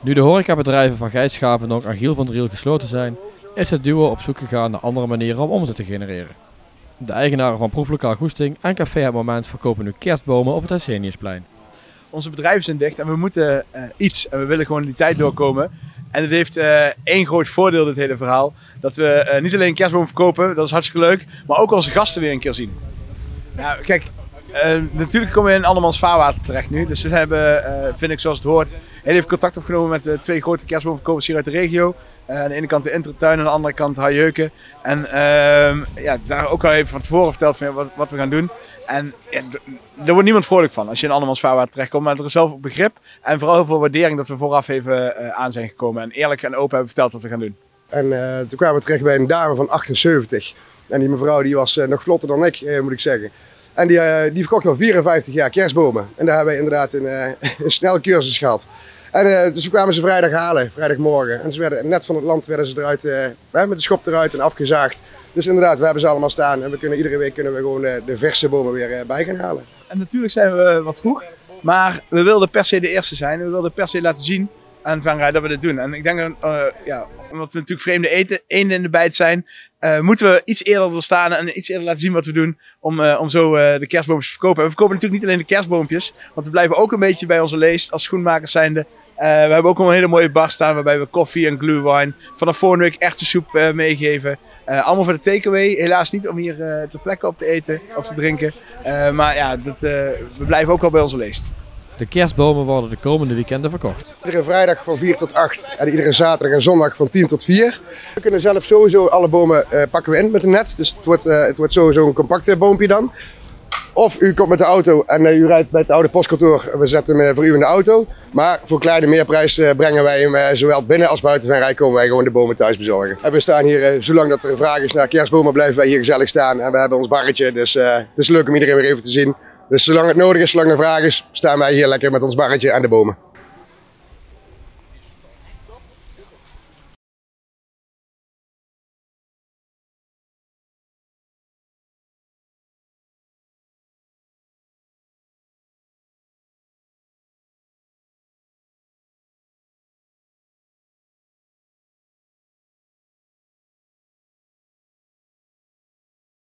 Nu de horecabedrijven van Gijsschapendonk en Giel van Driel gesloten zijn, is het duo op zoek gegaan naar andere manieren om omzet te genereren. De eigenaren van proeflokaal Goesting en Café Het Moment verkopen nu kerstbomen op het Arseniusplein. Onze bedrijven zijn dicht en we moeten iets en we willen gewoon die tijd doorkomen. En het heeft één groot voordeel, dit hele verhaal. Dat we niet alleen kerstbomen verkopen, dat is hartstikke leuk, maar ook onze gasten weer een keer zien. Nou, kijk, natuurlijk komen we in andermans vaarwater terecht nu. Dus we hebben, vind ik zoals het hoort, heel even contact opgenomen met twee grote kerstboomverkopers hier uit de regio. Aan de ene kant de Intertuin en aan de andere kant Haijeuken. En ja, daar ook al even van tevoren verteld van wat we gaan doen. En ja, daar wordt niemand vrolijk van als je in andermans vaarwater terechtkomt. Maar er is zelf begrip en vooral heel veel waardering dat we vooraf even aan zijn gekomen. En eerlijk en open hebben verteld wat we gaan doen. En toen kwamen we terecht bij een dame van 78. En die mevrouw die was nog vlotter dan ik, moet ik zeggen. En die verkocht al 54 jaar kerstbomen. En daar hebben wij inderdaad een snelle cursus gehad. En dus we kwamen ze vrijdag halen, vrijdagmorgen. En ze werden net van het land werden ze eruit, met de schop eruit en afgezaagd. Dus inderdaad, we hebben ze allemaal staan. En iedere week kunnen we gewoon de verse bomen weer bij gaan halen. En natuurlijk zijn we wat vroeg. Maar we wilden per se de eerste zijn. We wilden per se laten zien aan vangrij dat we dit doen. En ik denk dat, ja, omdat we natuurlijk vreemde eenden in de bijt zijn, moeten we iets eerder er staan en iets eerder laten zien wat we doen om zo de kerstboompjes te verkopen. En we verkopen natuurlijk niet alleen de kerstboompjes, want we blijven ook een beetje bij onze leest als schoenmakers zijnde. We hebben ook al een hele mooie bar staan waarbij we koffie en glühwein, vanaf volgende week echte soep meegeven. Allemaal voor de takeaway, helaas niet om hier ter plekke op te eten of te drinken. Maar ja, we blijven ook wel bij onze leest. De kerstbomen worden de komende weekenden verkocht. Iedere vrijdag van 4 tot 8 en iedere zaterdag en zondag van 10 tot 4. We kunnen zelf sowieso alle bomen pakken we in met een net. Dus het wordt sowieso een compact boompje dan. Of u komt met de auto en u rijdt bij het oude postkantoor. We zetten hem voor u in de auto. Maar voor kleine meerprijs brengen wij hem zowel binnen als buiten van Rij komen wij gewoon de bomen thuis bezorgen. En we staan hier, zolang dat er een vraag is naar kerstbomen, blijven wij hier gezellig staan. En we hebben ons barretje, dus het is leuk om iedereen weer even te zien. Dus zolang het nodig is, zolang er vraag is, staan wij hier lekker met ons barretje en de bomen.